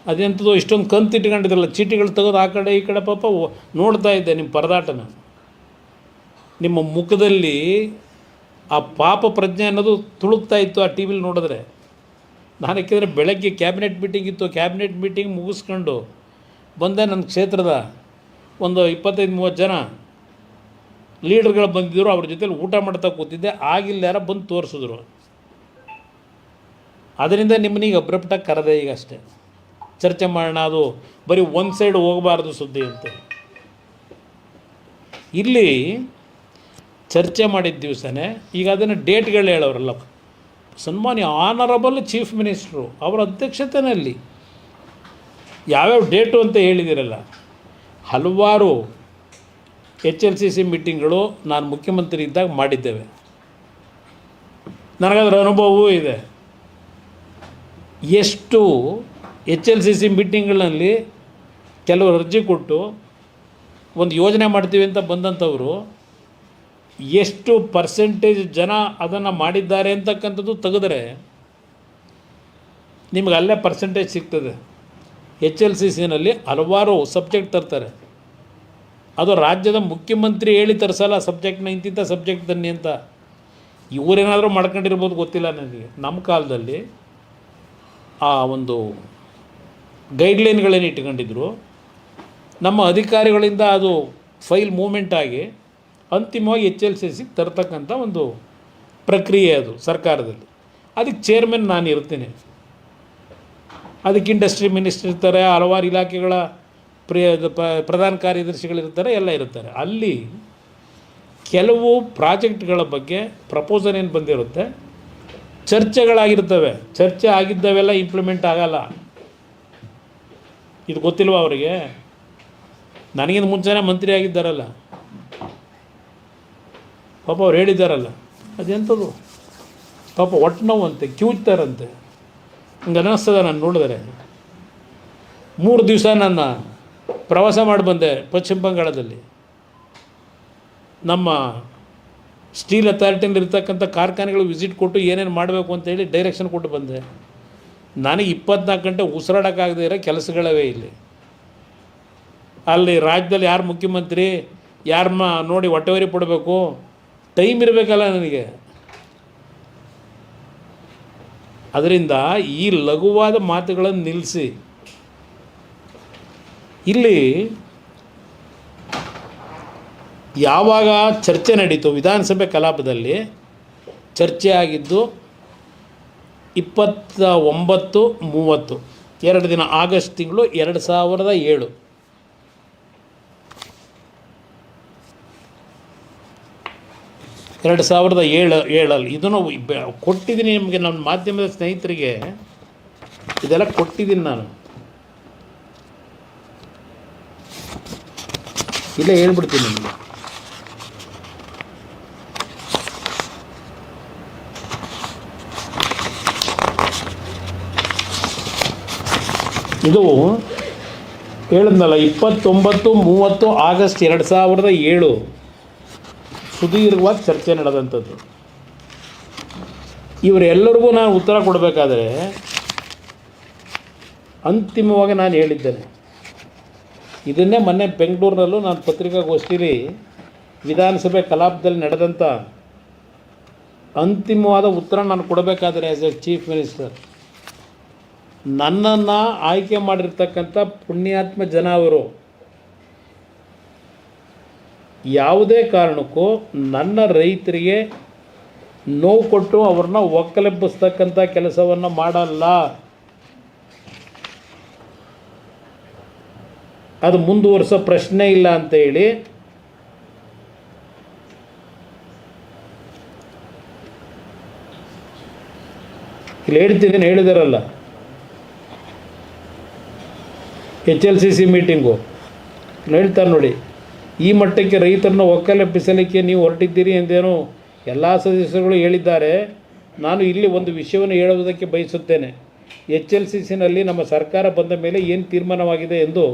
ಅದೆಂಥದ್ದು ಇಷ್ಟೊಂದು ಕಂತು ಇಟ್ಕೊಂಡಿದ್ರಲ್ಲ, ಚೀಟಿಗಳು ತೆಗೆದು ಆ ಕಡೆ ಈ ಕಡೆ. ಪಾಪ ನೋಡ್ತಾ ಇದ್ದೆ ನಿಮ್ಮ ಪರದಾಟನ. ನಿಮ್ಮ ಮುಖದಲ್ಲಿ ಆ ಪಾಪ ಪ್ರಜ್ಞೆ ಅನ್ನೋದು ತುಳುಕ್ತಾ ಇತ್ತು ಆ ಟಿ ವಿಲಿ ನೋಡಿದ್ರೆ. ನಾನು ಯಾಕೆಂದರೆ ಬೆಳಗ್ಗೆ ಕ್ಯಾಬಿನೆಟ್ ಮೀಟಿಂಗ್ ಇತ್ತು. ಕ್ಯಾಬಿನೆಟ್ ಮೀಟಿಂಗ್ ಮುಗಿಸ್ಕೊಂಡು ಬಂದೆ. ನನ್ನ ಕ್ಷೇತ್ರದ ಒಂದು 25-30 ಜನ ಲೀಡರ್ಗಳು ಬಂದಿದ್ದರು. ಅವ್ರ ಜೊತೆಲಿ ಊಟ ಮಾಡ್ತಾ ಕೂತಿದ್ದೆ. ಆಗಿಲ್ಲ ಯಾರ ಬಂದು ತೋರಿಸಿದ್ರು. ಅದರಿಂದ ನಿಮ್ಮನ್ನೀಗ ಅಬ್ರಪ್ಟಾಗಿ ಕರೆದೆ ಈಗ ಅಷ್ಟೇ. ಚರ್ಚೆ ಮಾಡೋಣ, ಅದು ಬರೀ ಒಂದು ಸೈಡ್ ಹೋಗಬಾರ್ದು ಸುದ್ದಿ ಅಂತ. ಇಲ್ಲಿ ಚರ್ಚೆ ಮಾಡಿದ ದಿವಸನೇ ಈಗ ಅದನ್ನು ಡೇಟ್ಗಳು ಹೇಳೋರಲ್ಲ. ಸನ್ಮಾನ್ಯ ಆನರಬಲ್ ಚೀಫ್ ಮಿನಿಸ್ಟ್ರು ಅವರ ಅಧ್ಯಕ್ಷತೆಯಲ್ಲಿ ಯಾವ್ಯಾವ ಡೇಟು ಅಂತ ಹೇಳಿದಿರಲ್ಲ. ಹಲವಾರು HLCC ಮೀಟಿಂಗ್ಗಳು ನಾನು ಮುಖ್ಯಮಂತ್ರಿ ಇದ್ದಾಗ ಮಾಡಿದ್ದೇವೆ. ನನಗದರ ಅನುಭವವೂ ಇದೆ. ಎಷ್ಟು HLCC ಮೀಟಿಂಗ್ಗಳಲ್ಲಿ ಕೆಲವರು ಅರ್ಜಿ ಕೊಟ್ಟು ಒಂದು ಯೋಜನೆ ಮಾಡ್ತೀವಿ ಅಂತ ಬಂದಂಥವರು ಎಷ್ಟು ಪರ್ಸೆಂಟೇಜ್ ಜನ ಅದನ್ನು ಮಾಡಿದ್ದಾರೆ ಅಂತಕ್ಕಂಥದ್ದು ತೆಗೆದ್ರೆ ನಿಮಗೆ ಅಲ್ಲೇ ಪರ್ಸೆಂಟೇಜ್ ಸಿಗ್ತದೆ. HLCCನಲ್ಲಿ ಹಲವಾರು ಸಬ್ಜೆಕ್ಟ್ ತರ್ತಾರೆ. ಅದು ರಾಜ್ಯದ ಮುಖ್ಯಮಂತ್ರಿ ಹೇಳಿ ತರಿಸಲ್ಲ ಸಬ್ಜೆಕ್ಟ್ನ, ಇಂತಿಂಥ ಸಬ್ಜೆಕ್ಟ್ ತನ್ನಿ ಅಂತ. ಇವರೇನಾದರೂ ಮಾಡ್ಕೊಂಡಿರ್ಬೋದು ಗೊತ್ತಿಲ್ಲ ನನಗೆ. ನಮ್ಮ ಕಾಲದಲ್ಲಿ ಆ ಒಂದು ಗೈಡ್ಲೈನ್ಗಳೇನು ಇಟ್ಕೊಂಡಿದ್ರು, ನಮ್ಮ ಅಧಿಕಾರಿಗಳಿಂದ ಅದು ಫೈಲ್ ಮೂವ್ಮೆಂಟ್ ಆಗಿ ಅಂತಿಮವಾಗಿ HLCCಗೆ ತರ್ತಕ್ಕಂಥ ಒಂದು ಪ್ರಕ್ರಿಯೆ ಅದು ಸರ್ಕಾರದಲ್ಲಿ. ಅದಕ್ಕೆ ಚೇರ್ಮನ್ ನಾನು ಇರ್ತೀನಿ. ಅದಕ್ಕೆ ಇಂಡಸ್ಟ್ರಿ ಮಿನಿಸ್ಟರ್ ಇರ್ತಾರೆ, ಹಲವಾರು ಇಲಾಖೆಗಳ ಪ್ರಧಾನ ಕಾರ್ಯದರ್ಶಿಗಳಿರ್ತಾರೆ, ಎಲ್ಲ ಇರ್ತಾರೆ. ಅಲ್ಲಿ ಕೆಲವು ಪ್ರಾಜೆಕ್ಟ್ಗಳ ಬಗ್ಗೆ ಪ್ರಪೋಸಲ್ ಏನು ಬಂದಿರುತ್ತೆ, ಚರ್ಚೆಗಳಾಗಿರ್ತವೆ. ಚರ್ಚೆ ಆಗಿದ್ದವೆಲ್ಲ ಇಂಪ್ಲಿಮೆಂಟ್ ಆಗಲ್ಲ. ಇದು ಗೊತ್ತಿಲ್ವ ಅವರಿಗೆ? ನನಗಿಂತ ಮುಂಚೆನೇ ಮಂತ್ರಿ ಆಗಿದ್ದಾರಲ್ಲ, ಪಾಪ ಅವ್ರು ಹೇಳಿದ್ದಾರಲ್ಲ, ಅದೆಂಥದ್ದು ಪಾಪ ಒಟ್ಟು ನೋವಂತೆ, ಕಿವುಚ್ತಾರಂತೆ. ಹಂಗೆ ಅನ್ನಿಸ್ತದೆ. ನಾನು ನೋಡಿದರೆ 3 ದಿವಸ ನಾನು ಪ್ರವಾಸ ಮಾಡಿ ಬಂದೆ ಪಶ್ಚಿಮ ಬಂಗಾಳದಲ್ಲಿ. ನಮ್ಮ ಸ್ಟೀಲ್ ಅಥಾರಿಟಿಯಲ್ಲಿ ಇರ್ತಕ್ಕಂಥ ಕಾರ್ಖಾನೆಗಳು ವಿಸಿಟ್ ಕೊಟ್ಟು ಏನೇನು ಮಾಡಬೇಕು ಅಂತೇಳಿ ಡೈರೆಕ್ಷನ್ ಕೊಟ್ಟು ಬಂದೆ. ನನಗೆ 24 ಗಂಟೆ ಉಸಿರಾಡೋಕ್ಕಾಗದೇ ಇರೋ ಕೆಲಸಗಳವೇ ಇಲ್ಲಿ. ಅಲ್ಲಿ ರಾಜ್ಯದಲ್ಲಿ ಯಾರು ಮುಖ್ಯಮಂತ್ರಿ, ಯಾರನ್ನ ನೋಡಿ ಹೊಟ್ಟೆವರಿ ಪಡಬೇಕು, ಟೈಮ್ ಇರಬೇಕಲ್ಲ ನನಗೆ. ಅದರಿಂದ ಈ ಲಘುವಾದ ಮಾತುಗಳನ್ನು ನಿಲ್ಲಿಸಿ, ಇಲ್ಲಿ ಯಾವಾಗ ಚರ್ಚೆ ನಡೀತು ವಿಧಾನಸಭೆ ಕಲಾಪದಲ್ಲಿ, ಚರ್ಚೆ ಆಗಿದ್ದು 29-30 2 ದಿನ, ಆಗಸ್ಟ್ ತಿಂಗಳು 2007. ಇದನ್ನು ಕೊಟ್ಟಿದ್ದೀನಿ ನಿಮಗೆ, ನನ್ನ ಮಾಧ್ಯಮದ ಸ್ನೇಹಿತರಿಗೆ ಇದೆಲ್ಲ ಕೊಟ್ಟಿದ್ದೀನಿ ನಾನು. ಇಲ್ಲೇ ಹೇಳ್ಬಿಡ್ತೀನಿ ನಿಮಗೆ. ಇದು ಹೇಳಿದ್ನಲ್ಲ, 29-30 ಆಗಸ್ಟ್ 2007 ಸುದೀರ್ಘವಾಗಿ ಚರ್ಚೆ ನಡೆದಂಥದ್ದು. ಇವರೆಲ್ಲರಿಗೂ ನಾನು ಉತ್ತರ ಕೊಡಬೇಕಾದ್ರೆ ಅಂತಿಮವಾಗಿ ನಾನು ಹೇಳಿದ್ದೇನೆ. ಇದನ್ನೇ ಮೊನ್ನೆ ಬೆಂಗಳೂರಿನಲ್ಲೂ ನಾನು ಪತ್ರಿಕಾಗೋಷ್ಠಿಲಿ ವಿಧಾನಸಭೆ ಕಲಾಪದಲ್ಲಿ ನಡೆದಂಥ ಅಂತಿಮವಾದ ಉತ್ತರ ನಾನು ಕೊಡಬೇಕಾದ್ರೆ ಆ್ಯಸ್ ಎ ಚೀಫ್ ಮಿನಿಸ್ಟರ್, ನನ್ನನ್ನು ಆಯ್ಕೆ ಮಾಡಿರ್ತಕ್ಕಂಥ ಪುಣ್ಯಾತ್ಮ ಜನ ಅವರು ಯಾವುದೇ ಕಾರಣಕ್ಕೂ ನನ್ನ ರೈತರಿಗೆ ನೋವು ಕೊಟ್ಟು ಅವ್ರನ್ನ ಒಕ್ಕಲೆಬ್ಬಿಸ್ತಕ್ಕಂಥ ಕೆಲಸವನ್ನು ಮಾಡಲ್ಲ. ಅದು ಮುಂದುವರಿಸೋ ಪ್ರಶ್ನೆ ಇಲ್ಲ ಅಂತೇಳಿ ಇಲ್ಲಿ ಹೇಳ್ತಿದ್ದೀನಿ. ಹೇಳಿದಾರಲ್ಲ HLCC ಮೀಟಿಂಗು, ಹೇಳ್ತಾರೆ ನೋಡಿ, ಈ ಮಟ್ಟಕ್ಕೆ ರೈತರನ್ನು ಒಕ್ಕಲೆಬ್ಬಿಸಲಿಕ್ಕೆ ನೀವು ಹೊರಟಿದ್ದೀರಿ ಎಂದೇನು ಎಲ್ಲ ಸದಸ್ಯರುಗಳು ಹೇಳಿದ್ದಾರೆ. ನಾನು ಇಲ್ಲಿ ಒಂದು ವಿಷಯವನ್ನು ಹೇಳುವುದಕ್ಕೆ ಬಯಸುತ್ತೇನೆ. HLCCನಲ್ಲಿ ನಮ್ಮ ಸರ್ಕಾರ ಬಂದ ಮೇಲೆ ಏನು ತೀರ್ಮಾನವಾಗಿದೆ ಎಂದು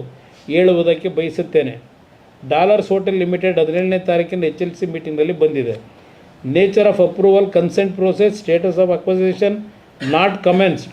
ಹೇಳುವುದಕ್ಕೆ ಬಯಸುತ್ತೇನೆ. ಡಾಲರ್ಸ್ ಹೋಟೆಲ್ ಲಿಮಿಟೆಡ್ 17ನೇ ತಾರೀಕಿನ HLC ಮೀಟಿಂಗ್ನಲ್ಲಿ ಬಂದಿದೆ. Nature of approval, consent process, status of acquisition not commenced.